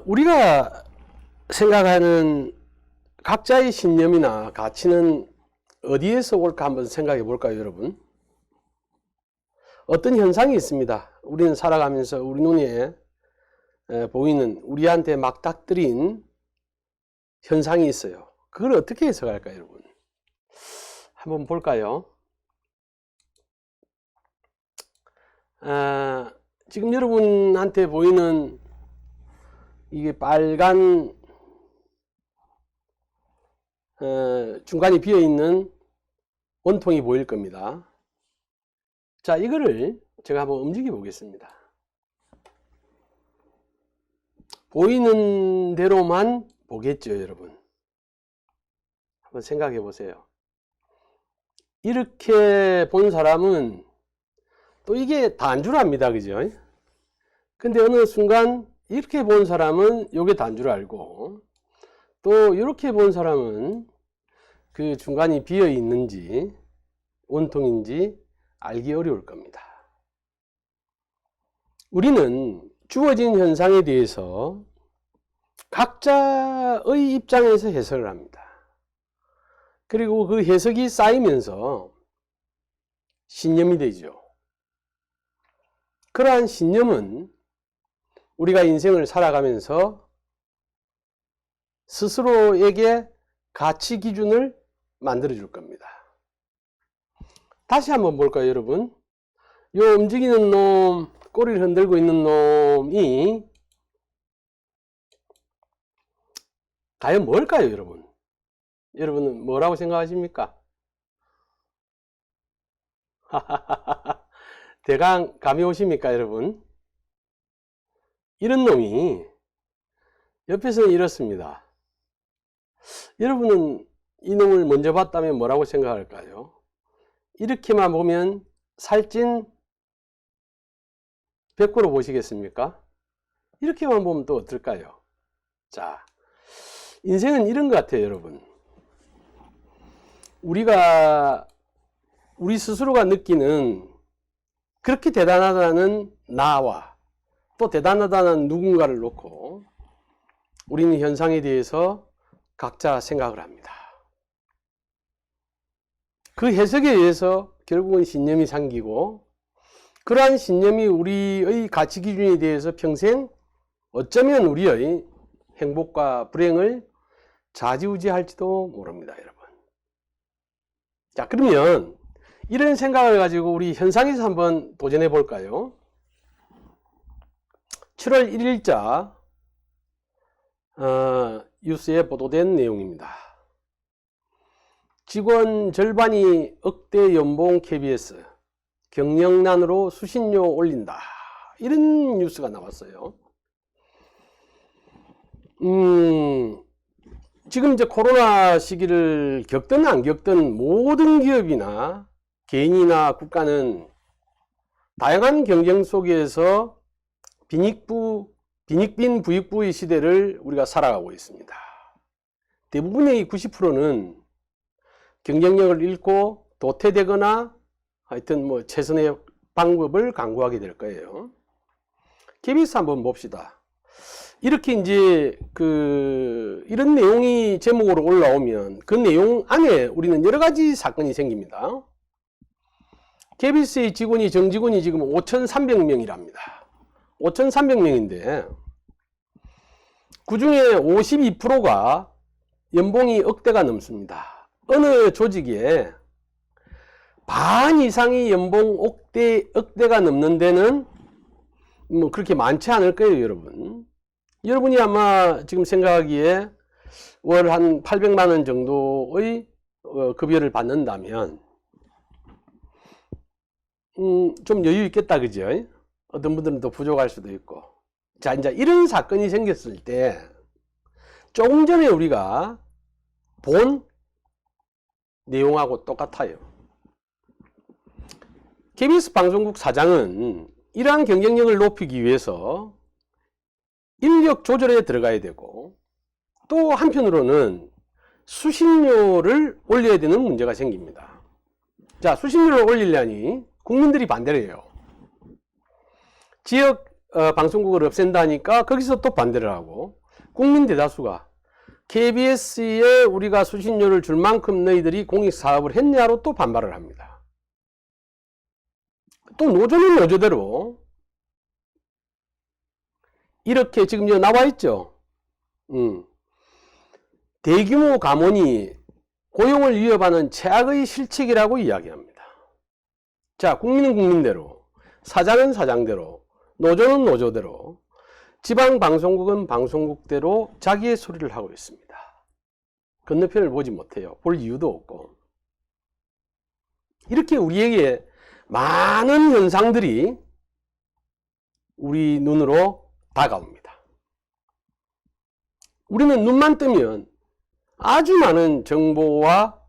우리가 생각하는 각자의 신념이나 가치는 어디에서 올까 한번 생각해 볼까요, 여러분? 어떤 현상이 있습니다. 우리는 살아가면서 우리 눈에 보이는 우리한테 막닥뜨린 현상이 있어요. 그걸 어떻게 해석할까요, 여러분? 한번 볼까요? 지금 여러분한테 보이는 이게 빨간 중간이 비어있는 원통이 보일 겁니다. 자, 이거를 제가 한번 움직여 보겠습니다. 보이는 대로만 보겠죠, 여러분. 한번 생각해 보세요. 이렇게 본 사람은 또 이게 단주랍니다, 그죠? 근데 어느 순간 이렇게 본 사람은 이게 단줄 알고, 또 이렇게 본 사람은 그 중간이 비어 있는지 원통인지 알기 어려울 겁니다. 우리는 주어진 현상에 대해서 각자의 입장에서 해석을 합니다. 그리고 그 해석이 쌓이면서 신념이 되죠. 그러한 신념은 우리가 인생을 살아가면서 스스로에게 가치 기준을 만들어 줄 겁니다. 다시 한번 볼까요, 여러분? 요 움직이는 놈, 꼬리를 흔들고 있는 놈이 과연 뭘까요, 여러분? 여러분은 뭐라고 생각하십니까? 대강 감이 오십니까, 여러분? 이런 놈이 옆에서는 이렇습니다. 여러분은 이 놈을 먼저 봤다면 뭐라고 생각할까요? 이렇게만 보면 살찐 백구로 보시겠습니까? 이렇게만 보면 또 어떨까요? 자, 인생은 이런 것 같아요, 여러분. 우리 스스로가 느끼는 그렇게 대단하다는 나와 또 대단하다는 누군가를 놓고 우리는 현상에 대해서 각자 생각을 합니다. 그 해석에 의해서 결국은 신념이 생기고, 그러한 신념이 우리의 가치 기준에 대해서 평생 어쩌면 우리의 행복과 불행을 좌지우지할지도 모릅니다, 여러분. 자, 그러면 이런 생각을 가지고 우리 현상에서 한번 도전해 볼까요? 7월 1일자 뉴스에 보도된 내용입니다. 직원 절반이 억대 연봉 KBS, 경영난으로 수신료 올린다. 이런 뉴스가 나왔어요. 지금 이제 코로나 시기를 겪든 안 겪든 모든 기업이나 개인이나 국가는 다양한 경쟁 속에서 빈익빈 부익부의 시대를 우리가 살아가고 있습니다. 대부분의 90%는 경쟁력을 잃고 도태되거나 하여튼 뭐 최선의 방법을 강구하게 될 거예요. KBS 한번 봅시다. 이렇게 이제 이런 내용이 제목으로 올라오면 그 내용 안에 우리는 여러 가지 사건이 생깁니다. KBS의 정직원이 지금 5,300명이랍니다. 5,300명인데 그 중에 52%가 연봉이 억대가 넘습니다. 어느 조직에 반 이상이 연봉 억대가 넘는 데는 뭐 그렇게 많지 않을 거예요, 여러분. 여러분이 아마 지금 생각하기에 월 한 800만 원 정도의 급여를 받는다면 좀 여유 있겠다, 그죠? 어떤 분들은 더 부족할 수도 있고. 자, 이제 이런 사건이 생겼을 때 조금 전에 우리가 본 내용하고 똑같아요. KBS 방송국 사장은 이러한 경쟁력을 높이기 위해서 인력 조절에 들어가야 되고, 또 한편으로는 수신료를 올려야 되는 문제가 생깁니다. 자, 수신료를 올리려니 국민들이 반대를 해요. 지역 방송국을 없앤다니까 거기서 또 반대를 하고, 국민 대다수가 KBS에 우리가 수신료를 줄 만큼 너희들이 공익사업을 했냐로 또 반발을 합니다. 또 노조는 노조대로 이렇게 지금 여기 나와 있죠. 대규모 감원이 고용을 위협하는 최악의 실책이라고 이야기합니다. 자, 국민은 국민대로, 사장은 사장대로, 노조는 노조대로, 지방방송국은 방송국대로 자기의 소리를 하고 있습니다. 건너편을 보지 못해요. 볼 이유도 없고. 이렇게 우리에게 많은 현상들이 우리 눈으로 다가옵니다. 우리는 눈만 뜨면 아주 많은 정보와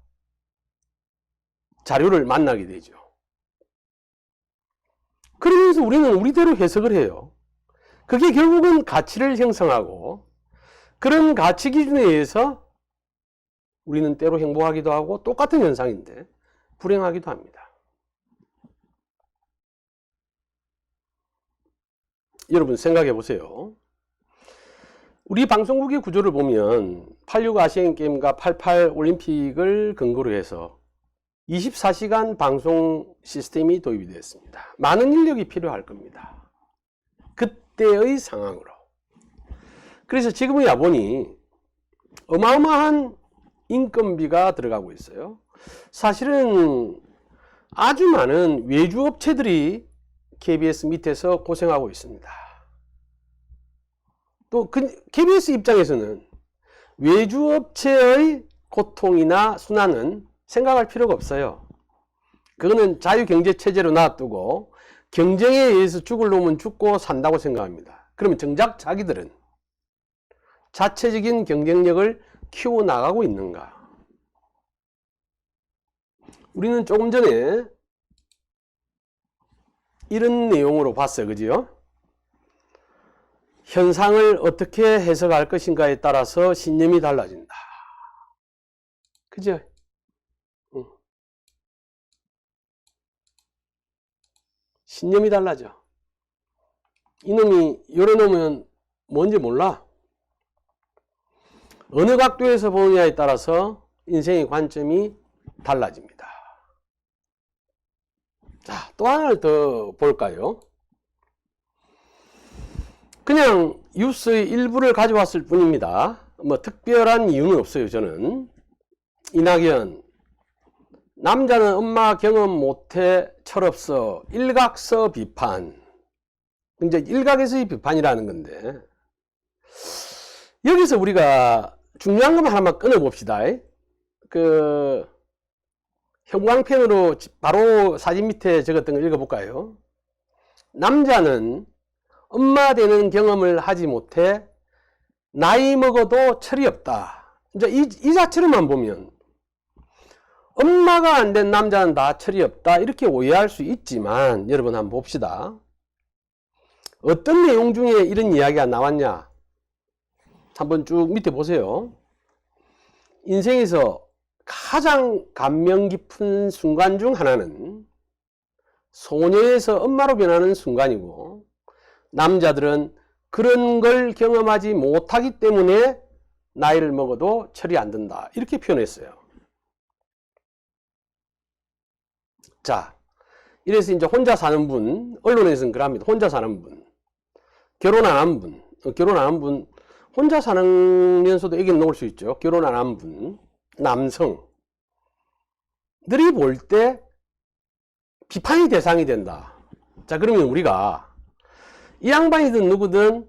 자료를 만나게 되죠. 그러면서 우리는 우리대로 해석을 해요. 그게 결국은 가치를 형성하고, 그런 가치 기준에 의해서 우리는 때로 행복하기도 하고, 똑같은 현상인데 불행하기도 합니다. 여러분 생각해 보세요. 우리 방송국의 구조를 보면 86 아시안게임과 88 올림픽을 근거로 해서 24시간 방송 시스템이 도입이 되었습니다. 많은 인력이 필요할 겁니다. 그때의 상황으로. 그래서 지금의 야본이 어마어마한 인건비가 들어가고 있어요. 사실은 아주 많은 외주업체들이 KBS 밑에서 고생하고 있습니다. 또 KBS 입장에서는 외주업체의 고통이나 순환은 생각할 필요가 없어요. 그거는 자유경제체제로 놔두고 경쟁에 의해서 죽을 놈은 죽고 산다고 생각합니다. 그러면 정작 자기들은 자체적인 경쟁력을 키워나가고 있는가? 우리는 조금 전에 이런 내용으로 봤어요. 그죠? 현상을 어떻게 해석할 것인가에 따라서 신념이 달라진다. 그죠? 신념이 달라져. 이놈이 요래놓으면 뭔지 몰라. 어느 각도에서 보느냐에 따라서 인생의 관점이 달라집니다. 자, 또 하나를 더 볼까요? 그냥 뉴스의 일부를 가져왔을 뿐입니다. 뭐 특별한 이유는 없어요. 저는 이낙연, 남자는 엄마 경험 못해 철없어, 일각서 비판. 이제 일각에서의 비판이라는 건데, 여기서 우리가 중요한 것만 하나만 끊어봅시다. 형광펜으로 바로 사진 밑에 적었던 걸 읽어볼까요? 남자는 엄마 되는 경험을 하지 못해 나이 먹어도 철이 없다. 이제 이 자체로만 보면 엄마가 안 된 남자는 다 철이 없다 이렇게 오해할 수 있지만, 여러분 한번 봅시다. 어떤 내용 중에 이런 이야기가 나왔냐? 한번 쭉 밑에 보세요. 인생에서 가장 감명 깊은 순간 중 하나는 소녀에서 엄마로 변하는 순간이고, 남자들은 그런 걸 경험하지 못하기 때문에 나이를 먹어도 철이 안 든다 이렇게 표현했어요. 자, 이래서 이제 혼자 사는 분, 언론에서는 그럽니다. 혼자 사는 분, 결혼 안 한 분, 혼자 사면서도 애기는 놓을 수 있죠. 결혼 안 한 분, 남성들이 볼 때 비판의 대상이 된다. 자, 그러면 우리가 이 양반이든 누구든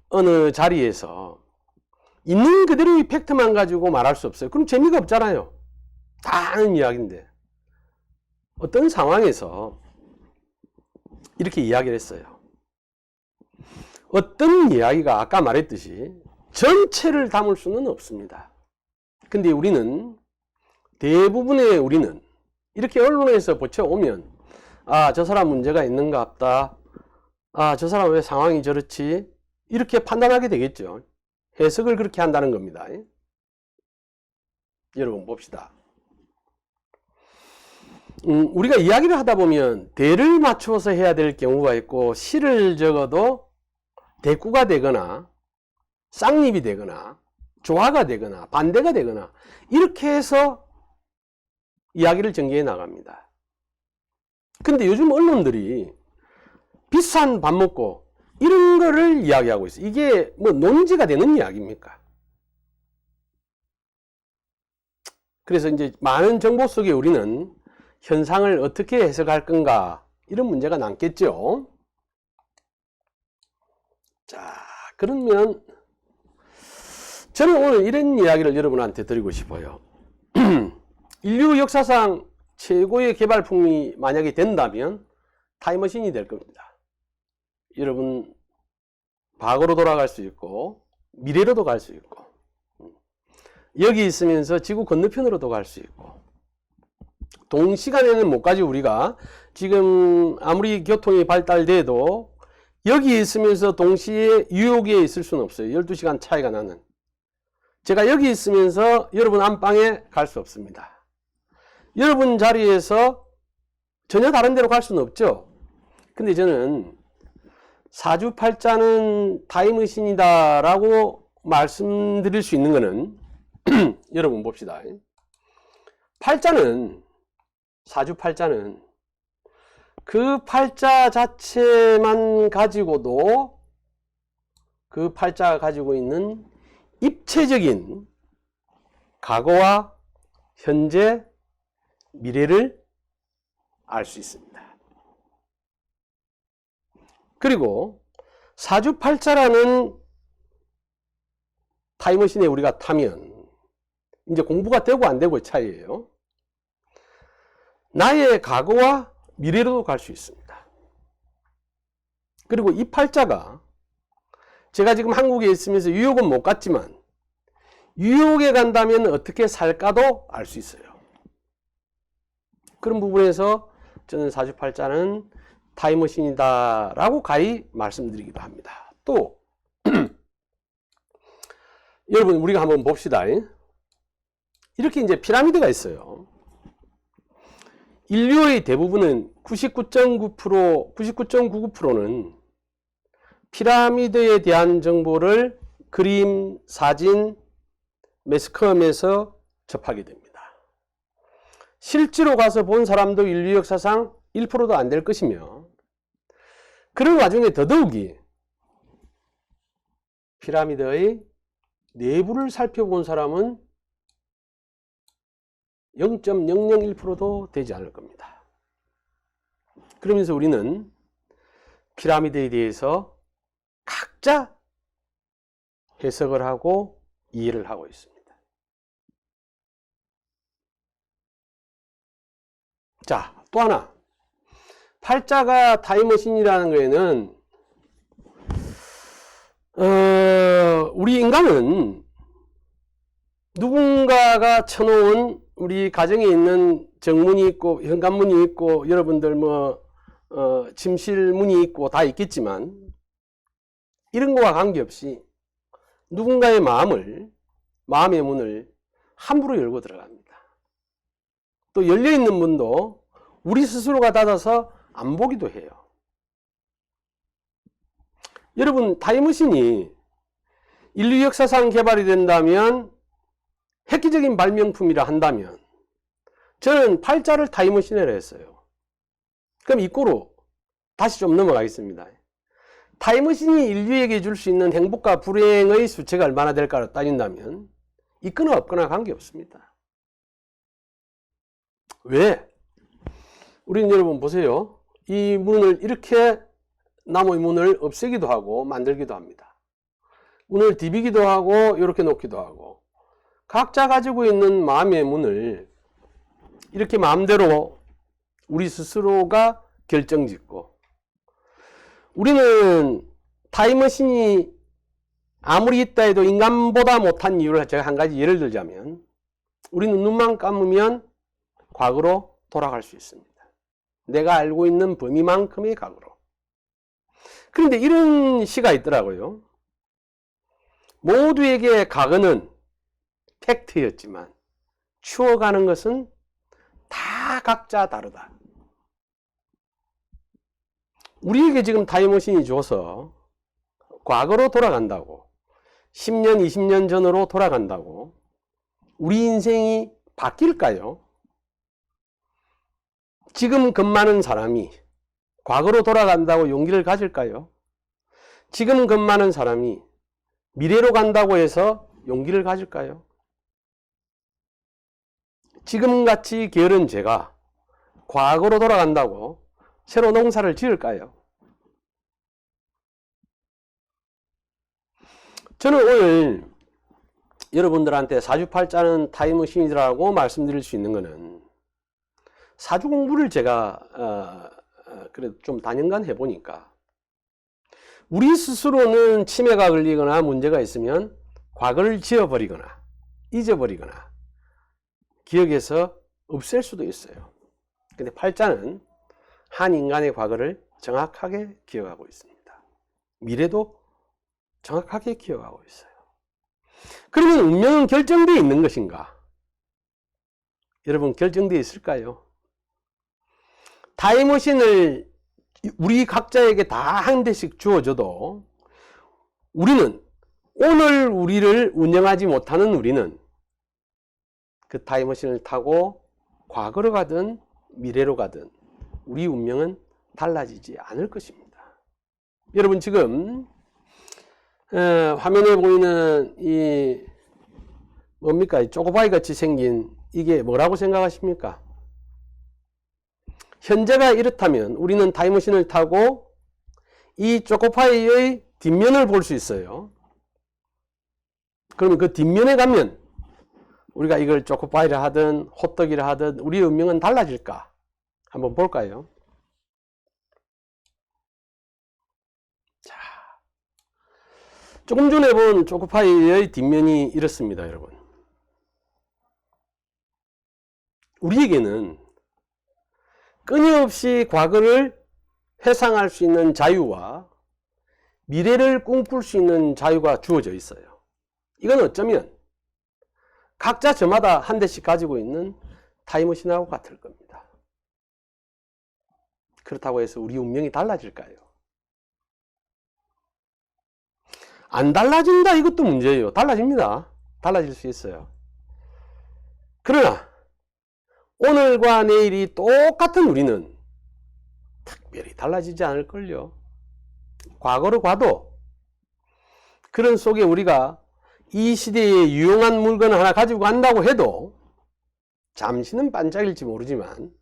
어느 자리에서 있는 그대로의 팩트만 가지고 말할 수 없어요. 그럼 재미가 없잖아요. 다 아는 이야기인데. 어떤 상황에서 이렇게 이야기를 했어요. 어떤 이야기가 아까 말했듯이 전체를 담을 수는 없습니다. 근데 대부분의 우리는 이렇게 언론에서 보쳐오면, 아, 저 사람 문제가 있는가 보다. 아, 저 사람 왜 상황이 저렇지? 이렇게 판단하게 되겠죠. 해석을 그렇게 한다는 겁니다. 여러분 봅시다. 우리가 이야기를 하다 보면 대를 맞춰서 해야 될 경우가 있고 시를 적어도 대꾸가 되거나 쌍립이 되거나 조화가 되거나 반대가 되거나 이렇게 해서 이야기를 전개해 나갑니다. 근데 요즘 언론들이 비싼 밥 먹고 이런 거를 이야기하고 있어요. 이게 뭐 논지가 되는 이야기입니까? 그래서 이제 많은 정보 속에 우리는 현상을 어떻게 해석할 건가 이런 문제가 남겠죠. 자, 그러면 저는 오늘 이런 이야기를 여러분한테 드리고 싶어요. 인류 역사상 최고의 개발품이 만약에 된다면 타임머신이 될 겁니다. 여러분 과거로 돌아갈 수 있고 미래로도 갈 수 있고 여기 있으면서 지구 건너편으로도 갈 수 있고 동시간에는 못 가지. 우리가 지금 아무리 교통이 발달돼도 여기 있으면서 동시에 뉴욕에 있을 수는 없어요. 12시간 차이가 나는. 제가 여기 있으면서 여러분 안방에 갈 수 없습니다. 여러분 자리에서 전혀 다른 데로 갈 수는 없죠. 근데 저는 사주팔자는 타임머신이다 라고 말씀드릴 수 있는 거는 여러분 봅시다. 팔자는 사주팔자는 그 팔자 자체만 가지고도 그 팔자가 가지고 있는 입체적인 과거와 현재, 미래를 알 수 있습니다. 그리고 사주팔자라는 타임머신에 우리가 타면 이제 공부가 되고 안 되고의 차이예요. 나의 과거와 미래로도 갈 수 있습니다. 그리고 이 팔자가 제가 지금 한국에 있으면서 뉴욕은 못 갔지만 뉴욕에 간다면 어떻게 살까도 알 수 있어요. 그런 부분에서 저는 사주팔자는 타임머신이다 라고 가히 말씀드리기도 합니다. 또 여러분 우리가 한번 봅시다. 이렇게 이제 피라미드가 있어요. 인류의 대부분은 99.9%, 99.99%는 피라미드에 대한 정보를 그림, 사진, 매스컴에서 접하게 됩니다. 실제로 가서 본 사람도 인류 역사상 1%도 안 될 것이며 그런 와중에 더더욱이 피라미드의 내부를 살펴본 사람은 0.001%도 되지 않을 겁니다. 그러면서 우리는 피라미드에 대해서 각자 해석을 하고 이해를 하고 있습니다. 자, 또 하나. 팔자가 타임머신이라는 거에는 우리 인간은 누군가가 쳐놓은 우리 가정에 있는 정문이 있고 현관문이 있고 여러분들 침실문이 있고 다 있겠지만 이런 거와 관계없이 누군가의 마음의 문을 함부로 열고 들어갑니다. 또 열려있는 문도 우리 스스로가 닫아서 안 보기도 해요. 여러분 타임머신이 인류 역사상 개발이 된다면 획기적인 발명품이라 한다면 저는 팔자를 타임머신이라 했어요. 그럼 이꼬로 다시 좀 넘어가겠습니다. 타임머신이 인류에게 줄 수 있는 행복과 불행의 수치가 얼마나 될까를 따진다면 있거나 없거나 관계없습니다. 왜? 우리는 여러분 보세요. 이 문을 이렇게 나무의 문을 없애기도 하고 만들기도 합니다. 문을 디비기도 하고 이렇게 놓기도 하고 각자 가지고 있는 마음의 문을 이렇게 마음대로 우리 스스로가 결정짓고 우리는 타임머신이 아무리 있다 해도 인간보다 못한 이유를 제가 한 가지 예를 들자면 우리는 눈만 감으면 과거로 돌아갈 수 있습니다. 내가 알고 있는 범위만큼의 과거로. 그런데 이런 시가 있더라고요. 모두에게 과거는 팩트였지만 추억하는 것은 다 각자 다르다. 우리에게 지금 타임머신이 줘서 과거로 돌아간다고, 10년, 20년 전으로 돌아간다고 우리 인생이 바뀔까요? 지금 겁 많은 사람이 과거로 돌아간다고 용기를 가질까요? 지금 겁 많은 사람이 미래로 간다고 해서 용기를 가질까요? 지금같이 게으른 제가 과거로 돌아간다고 새로 농사를 지을까요? 저는 오늘 여러분들한테 사주팔자는 타임머신이라고 말씀드릴 수 있는 것은 사주 공부를 제가 그래도 좀 단연간 해보니까 우리 스스로는 치매가 걸리거나 문제가 있으면 과거를 지워버리거나 잊어버리거나 기억에서 없앨 수도 있어요. 근데 팔자는 한 인간의 과거를 정확하게 기억하고 있습니다. 미래도 정확하게 기억하고 있어요. 그러면 운명은 결정되어 있는 것인가? 여러분, 결정되어 있을까요? 타임머신을 우리 각자에게 다 한 대씩 주어져도 우리는 오늘 우리를 운영하지 못하는 우리는 그 타임머신을 타고 과거로 가든 미래로 가든 우리 운명은 달라지지 않을 것입니다. 여러분, 지금 화면에 보이는 이 뭡니까? 초코파이 같이 생긴 이게 뭐라고 생각하십니까? 현재가 이렇다면 우리는 타임머신을 타고 이 초코파이의 뒷면을 볼 수 있어요. 그러면 그 뒷면에 가면 우리가 이걸 초코파이를 하든 호떡이라 하든 우리의 운명은 달라질까? 한번 볼까요? 자, 조금 전에 본 초코파이의 뒷면이 이렇습니다, 여러분. 우리에게는 끊임없이 과거를 회상할 수 있는 자유와 미래를 꿈꿀 수 있는 자유가 주어져 있어요. 이건 어쩌면 각자 저마다 한 대씩 가지고 있는 타임머신하고 같을 겁니다. 그렇다고 해서 우리 운명이 달라질까요? 안 달라진다, 이것도 문제예요. 달라집니다. 달라질 수 있어요. 그러나 오늘과 내일이 똑같은 우리는 특별히 달라지지 않을걸요. 과거로 가도 그런 속에 우리가 이 시대에 유용한 물건을 하나 가지고 간다고 해도 잠시는 반짝일지 모르지만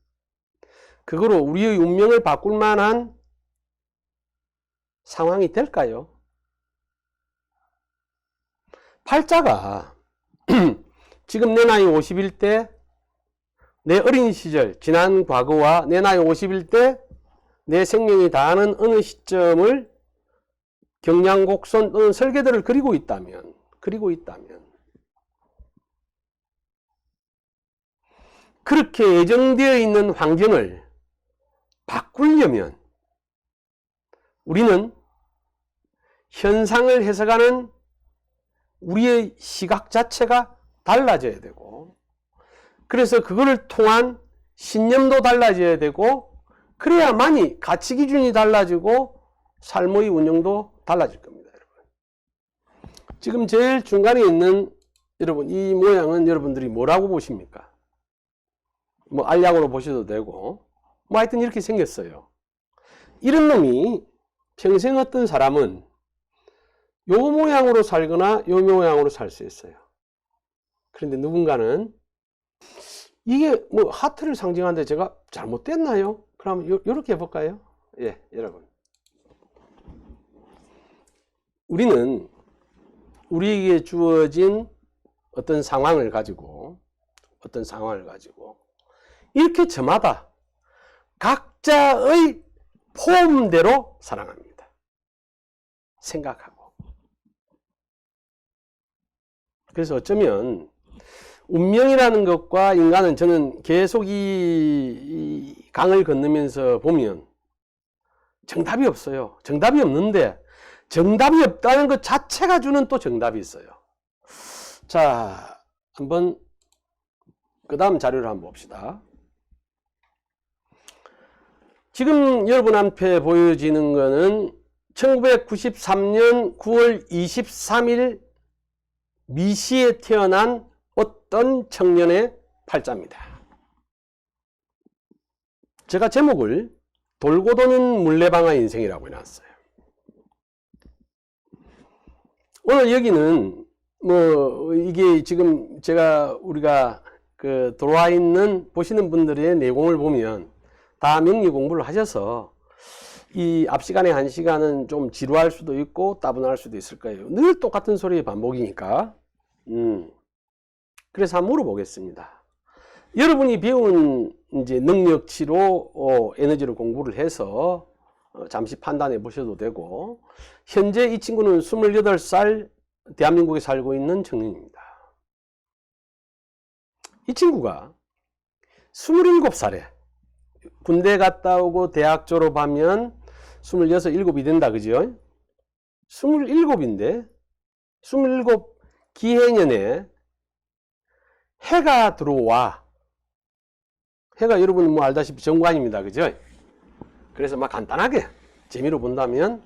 그거로 우리의 운명을 바꿀 만한 상황이 될까요? 팔자가 지금 내 나이 50일 때 내 어린 시절, 지난 과거와 내 나이 50일 때 내 생명이 다하는 어느 시점을 경량곡선 또는 설계도를 그리고 있다면 그렇게 예정되어 있는 환경을 바꾸려면 우리는 현상을 해석하는 우리의 시각 자체가 달라져야 되고, 그래서 그거를 통한 신념도 달라져야 되고, 그래야만이 가치 기준이 달라지고 삶의 운영도 달라질 겁니다, 여러분. 지금 제일 중간에 있는 여러분, 이 모양은 여러분들이 뭐라고 보십니까? 뭐 알약으로 보셔도 되고, 뭐 하여튼 이렇게 생겼어요. 이런 놈이 평생 어떤 사람은 요 모양으로 살거나 요 모양으로 살 수 있어요. 그런데 누군가는 이게 뭐 하트를 상징하는데 제가 잘못됐나요? 그럼 요렇게 해볼까요? 예, 여러분. 우리는 우리에게 주어진 어떤 상황을 가지고 이렇게 저마다 각자의 폼대로 살아갑니다. 생각하고. 그래서 어쩌면 운명이라는 것과 인간은, 저는 계속 이 강을 건너면서 보면 정답이 없어요. 정답이 없는데 정답이 없다는 것 자체가 주는 또 정답이 있어요. 자, 한번 그 다음 자료를 한번 봅시다. 지금 여러분 앞에 보여지는 거는 1993년 9월 23일 미시에 태어난 어떤 청년의 팔자입니다. 제가 제목을 돌고 도는 물레방아 인생이라고 해놨어요. 오늘 여기는 이게 지금 우리가 들어와 있는 보시는 분들의 내공을 보면 다 명리 공부를 하셔서 이 앞 시간에 한 시간은 좀 지루할 수도 있고 따분할 수도 있을 거예요. 늘 똑같은 소리의 반복이니까. 그래서 한번 물어보겠습니다. 여러분이 배운 이제 능력치로 에너지를 공부를 해서 잠시 판단해 보셔도 되고, 현재 이 친구는 28살 대한민국에 살고 있는 청년입니다. 이 친구가 27살에 군대 갔다 오고 대학 졸업하면 26, 7이 된다, 그죠? 27인데 27 기해년에 해가 들어와. 해가 여러분 뭐 알다시피 정관입니다, 그죠? 그래서 막 간단하게 재미로 본다면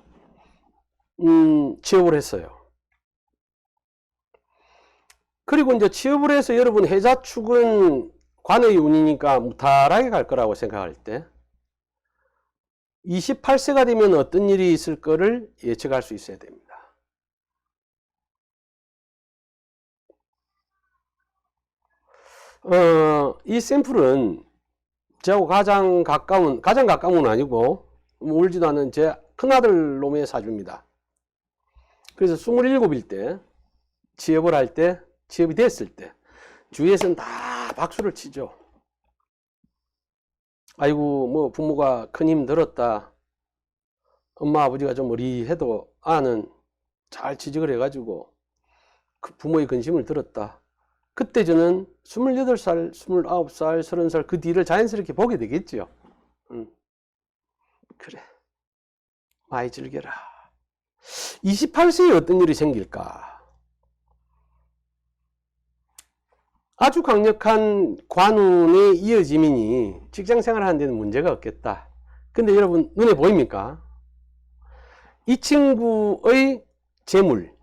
취업을 했어요. 그리고 이제 취업을 해서 여러분 해자축은 관의 운이니까 무탈하게 갈 거라고 생각할 때 28세가 되면 어떤 일이 있을 거를 예측할 수 있어야 됩니다. 이 샘플은 저하고 가장 가까운 아니고 울지도 않은 제 큰아들 놈의 사주입니다. 그래서 27일 때 취업을 할 때, 취업이 됐을 때 주위에서는 다 박수를 치죠. 아이고 뭐 부모가 큰 힘 들었다. 엄마 아버지가 좀 어리해도 아는 잘 취직을 해가지고 그 부모의 근심을 들었다. 그때 저는 28살, 29살, 30살 그 뒤를 자연스럽게 보게 되겠죠. 그래, 많이 즐겨라. 28세에 어떤 일이 생길까? 아주 강력한 관운의 이어짐이니 직장생활 하는 데는 문제가 없겠다. 근데 여러분 눈에 보입니까? 이 친구의 재물,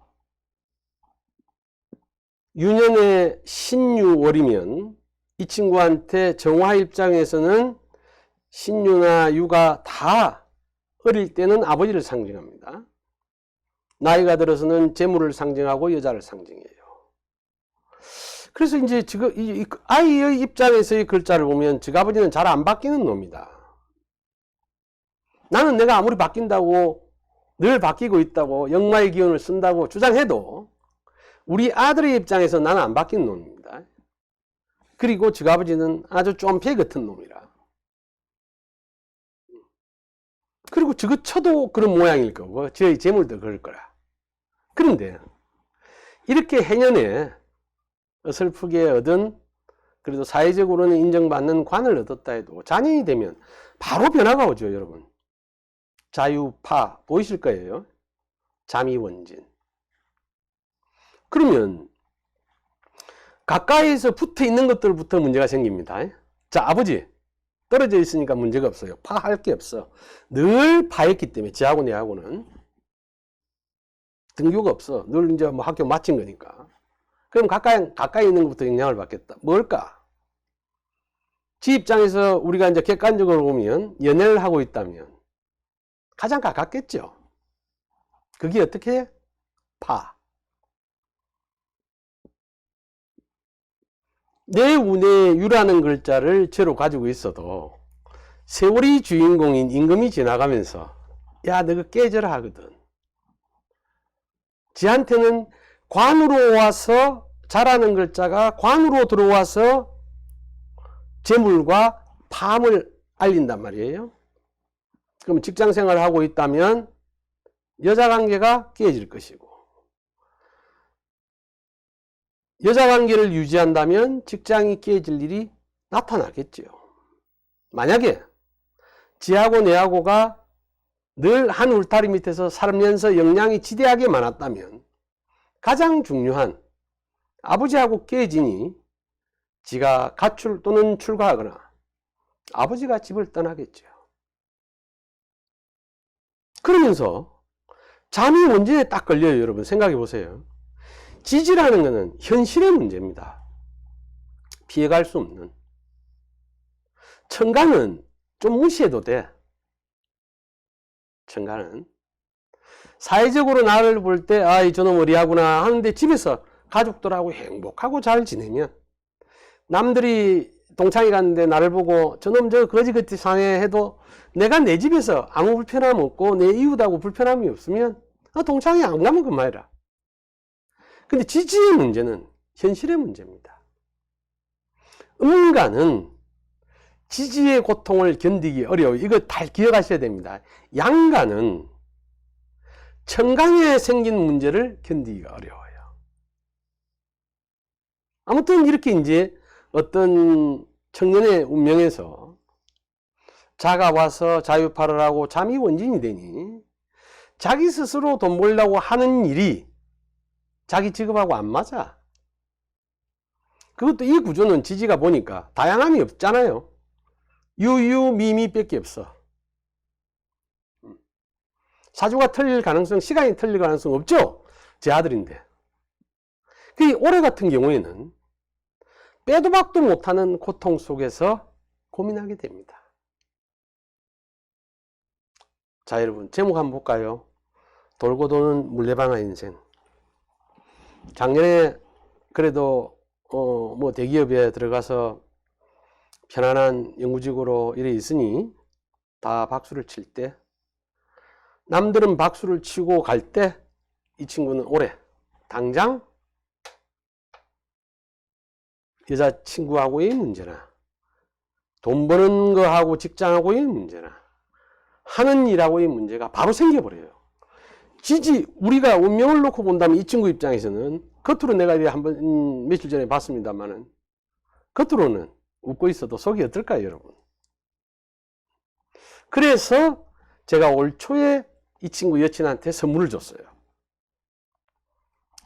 유년의 신유월이면 이 친구한테 정화 입장에서는 신유나 유가 다 어릴 때는 아버지를 상징합니다. 나이가 들어서는 재물을 상징하고 여자를 상징해요. 그래서 이제 지금 이 아이의 입장에서의 글자를 보면 즉 아버지는 잘 안 바뀌는 놈이다. 나는 내가 아무리 바뀐다고 늘 바뀌고 있다고 역마의 기운을 쓴다고 주장해도 우리 아들의 입장에서 나는 안 바뀐 놈입니다. 그리고 즉 아버지는 아주 좀패 같은 놈이라. 그리고 저것쳐도 그런 모양일 거고 저의 재물도 그럴 거라. 그런데 이렇게 해년에 어설프게 얻은 그래도 사회적으로는 인정받는 관을 얻었다 해도 자년이 되면 바로 변화가 오죠, 여러분. 자유파 보이실 거예요. 자미원진. 그러면 가까이서 붙어 있는 것들부터 문제가 생깁니다. 자, 아버지 떨어져 있으니까 문제가 없어요. 파할 게 없어. 늘 파했기 때문에 지하고 내하고는 등교가 없어. 늘 이제 뭐 학교 마친 거니까. 그럼 가까이 있는 것부터 영향을 받겠다. 뭘까? 지 입장에서 우리가 이제 객관적으로 보면 연애를 하고 있다면 가장 가깝겠죠. 그게 어떻게? 파. 내 운에 유라는 글자를 죄로 가지고 있어도 세월이 주인공인 임금이 지나가면서 야, 너가 깨져라 하거든. 지한테는 관으로 와서 자라는 글자가 관으로 들어와서 재물과 파함을 알린단 말이에요. 그럼 직장 생활을 하고 있다면 여자 관계가 깨질 것이고, 여자 관계를 유지한다면 직장이 깨질 일이 나타나겠죠. 만약에 지하고 내하고가 늘 한 울타리 밑에서 살면서 영향이 지대하게 많았다면 가장 중요한 아버지하고 깨지니 지가 가출 또는 출가하거나 아버지가 집을 떠나겠죠. 그러면서 잠이 원전에 딱 걸려요. 여러분 생각해 보세요. 지지라는 것은 현실의 문제입니다. 피해갈 수 없는. 천간은 좀 무시해도 돼. 천간은 사회적으로 나를 볼 때 아, 저놈 어리하구나 하는데 집에서 가족들하고 행복하고 잘 지내면, 남들이 동창회 갔는데 나를 보고 저놈 저 거지같이 사네 해도 내가 내 집에서 아무 불편함 없고 내 이웃하고 불편함이 없으면 동창회 안 가면 그만이라. 근데 지지의 문제는 현실의 문제입니다. 음간은 지지의 고통을 견디기 어려워요. 이거 잘 기억하셔야 됩니다. 양간은 천간에 생긴 문제를 견디기가 어려워요. 아무튼 이렇게 이제 어떤 청년의 운명에서 자가 와서 자유팔을 하고 잠이 원진이 되니 자기 스스로 돈 벌려고 하는 일이 자기 직업하고 안 맞아. 그것도 이 구조는 지지가 보니까 다양함이 없잖아요. 유유미미 밖에 없어. 사주가 틀릴 가능성, 시간이 틀릴 가능성 없죠? 제 아들인데. 그 올해 같은 경우에는 빼도 박도 못하는 고통 속에서 고민하게 됩니다. 자, 여러분 제목 한번 볼까요? 돌고 도는 물레방아 인생. 작년에 그래도 뭐 대기업에 들어가서 편안한 연구직으로 이래 있으니 다 박수를 칠 때, 남들은 박수를 치고 갈 때 이 친구는 올해 당장 여자친구하고의 문제나 돈 버는 거하고 직장하고의 문제나 하는 일하고의 문제가 바로 생겨버려요. 지지, 우리가 운명을 놓고 본다면 이 친구 입장에서는, 겉으로 내가 한번 며칠 전에 봤습니다만은 겉으로는 웃고 있어도 속이 어떨까요, 여러분? 그래서 제가 올 초에 이 친구 여친한테 선물을 줬어요.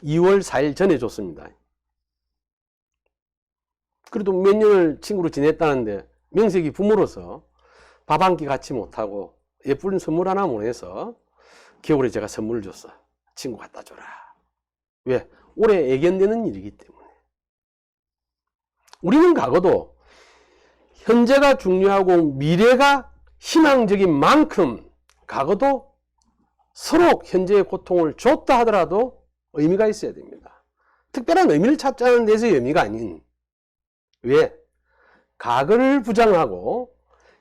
2월 4일 전에 줬습니다. 그래도 몇 년을 친구로 지냈다는데 명색이 부모로서 밥 한 끼 같이 못하고 예쁜 선물 하나 보내서 겨울에 제가 선물을 줬어. 친구 갖다 줘라. 왜? 올해 애견되는 일이기 때문에. 우리는 과거도 현재가 중요하고 미래가 희망적인 만큼 과거도 서로 현재의 고통을 줬다 하더라도 의미가 있어야 됩니다. 특별한 의미를 찾자는 데서의 의미가 아닌, 왜? 과거를 부정하고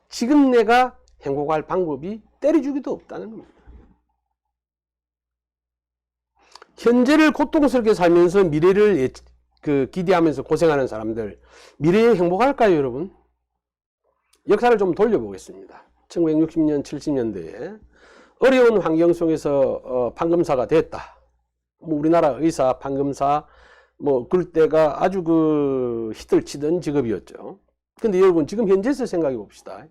지금 내가 행복할 방법이 때려주기도 없다는 겁니다. 현재를 고통스럽게 살면서 미래를 기대하면서 고생하는 사람들, 미래에 행복할까요, 여러분? 역사를 좀 돌려보겠습니다. 1960년, 70년대에 어려운 환경 속에서 판검사가 됐다. 뭐 우리나라 의사, 판검사, 뭐 그럴 때가 아주 히트를 치던 직업이었죠. 근데 여러분 지금 현재에서 생각해 봅시다.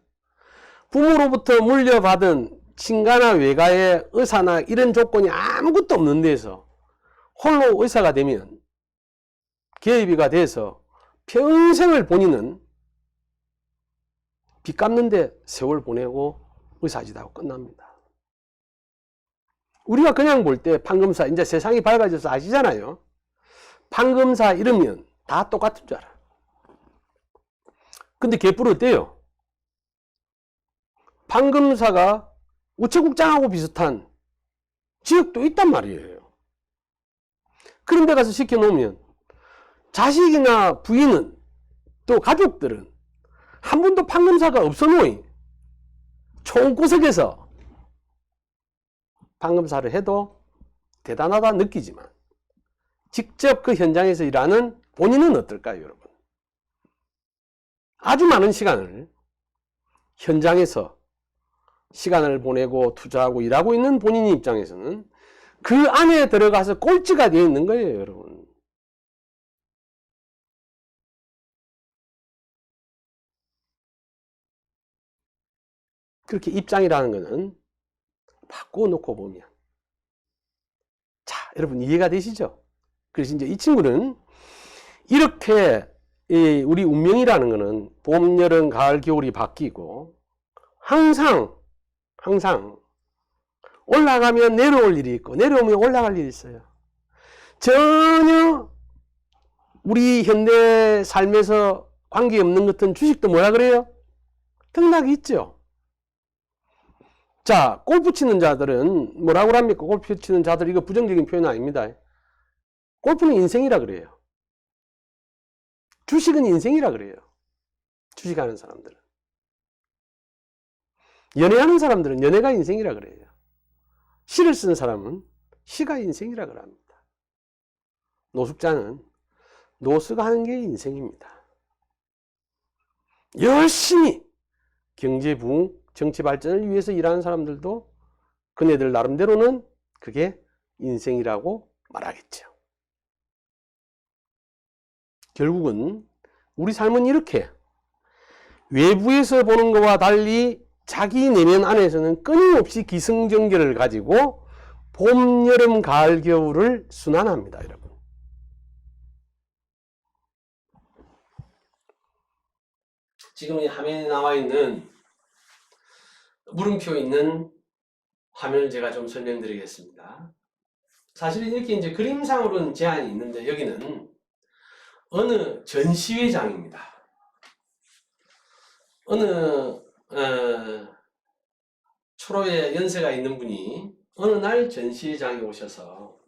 부모로부터 물려받은 친가나 외가의 의사나 이런 조건이 아무것도 없는 데서 홀로 의사가 되면, 계급이가 돼서 평생을 본인은 빚 갚는데 세월 보내고 의사짓하고 끝납니다. 우리가 그냥 볼 때 판검사, 이제 세상이 밝아져서 아시잖아요. 판검사 이러면 다 똑같은 줄 알아. 근데 개뿔 어때요? 판검사가 우체국장하고 비슷한 지역도 있단 말이에요. 그런 데 가서 시켜놓으면 자식이나 부인은, 또 가족들은 한 번도 판검사가 없어 놓이 총구석에서 판검사를 해도 대단하다 느끼지만, 직접 그 현장에서 일하는 본인은 어떨까요, 여러분? 아주 많은 시간을 현장에서 시간을 보내고 투자하고 일하고 있는 본인 입장에서는 그 안에 들어가서 꼴찌가 되어 있는 거예요, 여러분. 그렇게 입장이라는 것은 바꾸어 놓고 보면, 자, 여러분 이해가 되시죠? 그래서 이제 이 친구는 이렇게 우리 운명이라는 것은 봄, 여름, 가을, 겨울이 바뀌고 항상 올라가면 내려올 일이 있고 내려오면 올라갈 일이 있어요. 전혀 우리 현대 삶에서 관계없는 것은 주식도 뭐라 그래요? 등락이 있죠. 자, 골프 치는 자들은 뭐라고 합니까? 골프 치는 자들, 이거 부정적인 표현 아닙니다. 골프는 인생이라 그래요. 주식은 인생이라 그래요. 주식하는 사람들은. 연애하는 사람들은 연애가 인생이라 그래요. 시를 쓰는 사람은 시가 인생이라 그럽니다. 노숙자는 노숙 하는 게 인생입니다. 열심히 경제 부흥, 정치 발전을 위해서 일하는 사람들도 그네들 나름대로는 그게 인생이라고 말하겠죠. 결국은 우리 삶은 이렇게 외부에서 보는 것과 달리 자기 내면 안에서는 끊임없이 기승전결을 가지고 봄, 여름, 가을, 겨울을 순환합니다, 여러분. 지금 이 화면에 나와 있는 물음표 있는 화면을 제가 좀 설명드리겠습니다. 사실은 이렇게 이제 그림상으로는 제한이 있는데 여기는 어느 전시회장입니다. 어느 초로에 연세가 있는 분이 어느 날 전시회장에 오셔서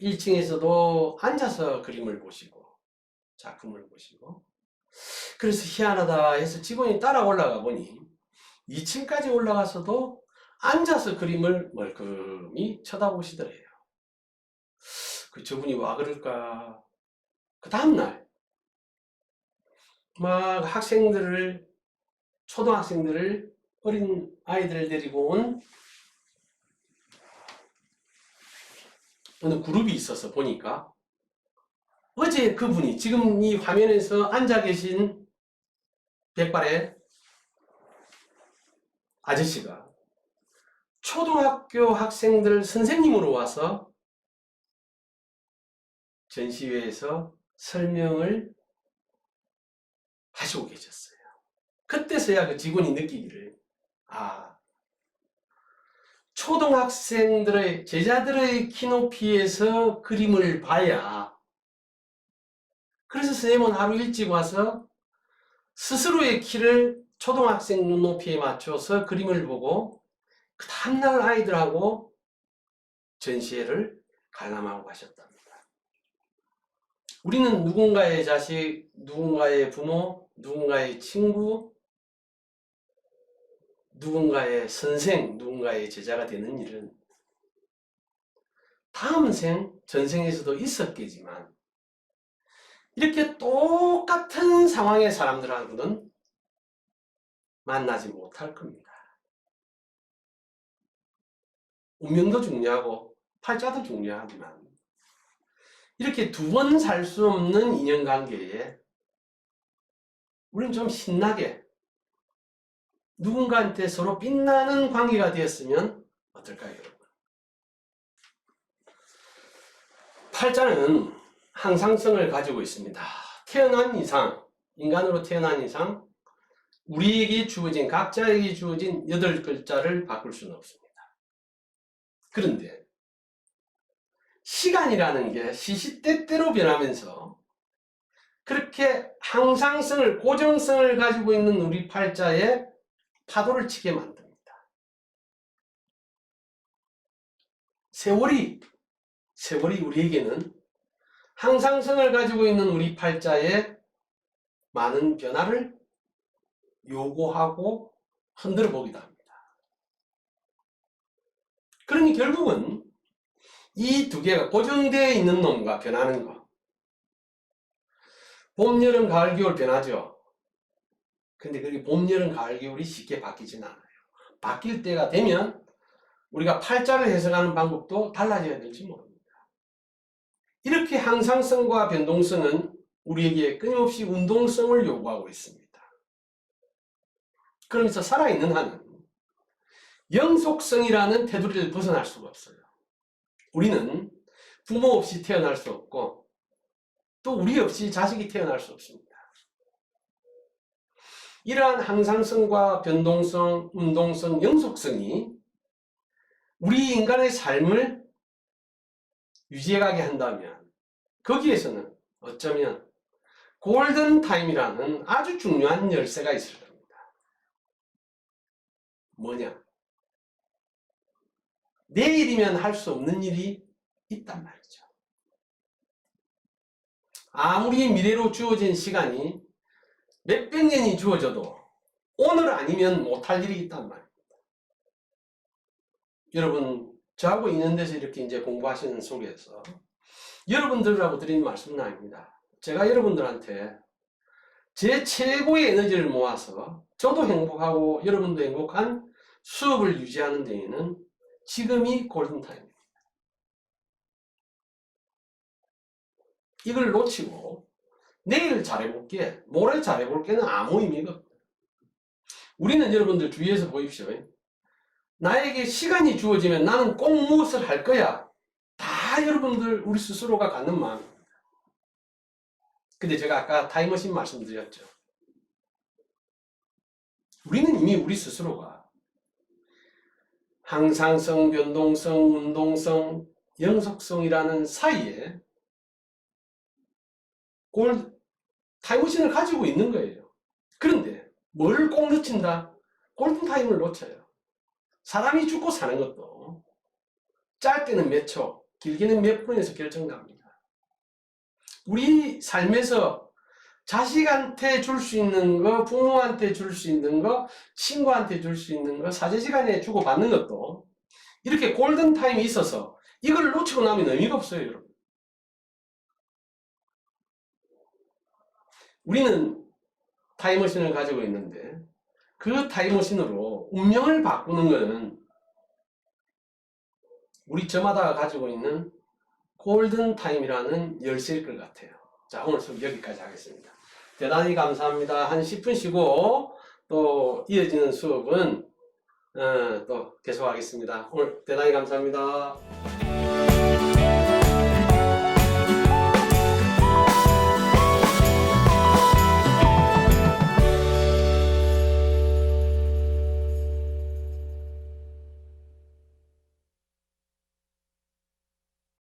1층에서도 앉아서 그림을 보시고 작품을 보시고 그래서 희한하다 해서 직원이 따라 올라가 보니 2층까지 올라가서도 앉아서 그림을 멀끔히 쳐다보시더래요. 저분이 와 그럴까? 그 다음날 막 학생들을, 초등학생들을, 어린 아이들을 데리고 온 어느 그룹이 있어서 보니까 어제 그분이 지금 이 화면에서 앉아 계신 백발의 아저씨가 초등학교 학생들 선생님으로 와서 전시회에서 설명을 하시고 계셨어요. 그때서야 그 직원이 느끼기를, 초등학생들의, 제자들의 키높이에서 그림을 봐야, 그래서 선생님은 하루 일찍 와서 스스로의 키를 초등학생 눈높이에 맞춰서 그림을 보고 그 다음날 아이들하고 전시회를 관람하고 가셨답니다. 우리는 누군가의 자식, 누군가의 부모, 누군가의 친구, 누군가의 선생, 누군가의 제자가 되는 일은 다음 생, 전생에서도 있었겠지만 이렇게 똑같은 상황의 사람들하고는 만나지 못할 겁니다. 운명도 중요하고 팔자도 중요하지만 이렇게 두 번 살 수 없는 인연관계에 우리는 좀 신나게 누군가한테 서로 빛나는 관계가 되었으면 어떨까요, 여러분? 팔자는 항상성을 가지고 있습니다. 태어난 이상, 인간으로 태어난 이상 우리에게 주어진, 각자에게 주어진 8글자를 바꿀 수는 없습니다. 그런데 시간이라는 게 시시때때로 변하면서 그렇게 항상성을, 고정성을 가지고 있는 우리 팔자에 파도를 치게 만듭니다. 세월이 우리에게는 항상성을 가지고 있는 우리 팔자에 많은 변화를 요구하고 흔들어 보기도 합니다. 그러니 결국은 이 두 개가 고정되어 있는 놈과 변하는 것. 봄, 여름, 가을, 겨울 변하죠. 근데 그게 봄, 여름, 가을, 겨울이 쉽게 바뀌진 않아요. 바뀔 때가 되면 우리가 팔자를 해석하는 방법도 달라져야 될지 모릅니다. 이렇게 항상성과 변동성은 우리에게 끊임없이 운동성을 요구하고 있습니다. 그러면서 살아있는 한은 영속성이라는 테두리를 벗어날 수가 없어요. 우리는 부모 없이 태어날 수 없고 또 우리 없이 자식이 태어날 수 없습니다. 이러한 항상성과 변동성, 운동성, 영속성이 우리 인간의 삶을 유지해가게 한다면 거기에서는 어쩌면 골든타임이라는 아주 중요한 열쇠가 있을 겁니다. 뭐냐? 내일이면 할 수 없는 일이 있단 말이죠. 아무리 미래로 주어진 시간이 몇백 년이 주어져도 오늘 아니면 못할 일이 있단 말입니다. 여러분, 저하고 있는 데서 이렇게 이제 공부하시는 속에서 여러분들하고 드리는 말씀은 아닙니다. 제가 여러분들한테 제 최고의 에너지를 모아서 저도 행복하고 여러분도 행복한 수업을 유지하는 데에는 지금이 골든타임입니다. 이걸 놓치고 내일 잘해볼게, 모레 잘해볼게는 아무 의미가 없어요. 우리는 여러분들 주위에서 보십시오. 나에게 시간이 주어지면 나는 꼭 무엇을 할 거야. 다 여러분들 우리 스스로가 갖는 마음입니다. 근데 제가 아까 타임머신 말씀드렸죠. 우리는 이미 우리 스스로가 항상성, 변동성, 운동성, 영속성이라는 사이에 타임머신을 가지고 있는 거예요. 그런데 뭘 꼭 놓친다? 골든타임을 놓쳐요. 사람이 죽고 사는 것도 짧게는 몇 초, 길게는 몇 분에서 결정납니다. 우리 삶에서 자식한테 줄 수 있는 거, 부모한테 줄 수 있는 거, 친구한테 줄 수 있는 거, 사제시간에 주고받는 것도 이렇게 골든타임이 있어서 이걸 놓치고 나면 의미가 없어요, 여러분. 우리는 타임머신을 가지고 있는데 그 타임머신으로 운명을 바꾸는 것은 우리 저마다 가지고 있는 골든타임이라는 열쇠일 것 같아요. 자, 오늘 수업 여기까지 하겠습니다. 대단히 감사합니다. 한 10분 쉬고 또 이어지는 수업은 또 계속하겠습니다. 오늘 대단히 감사합니다.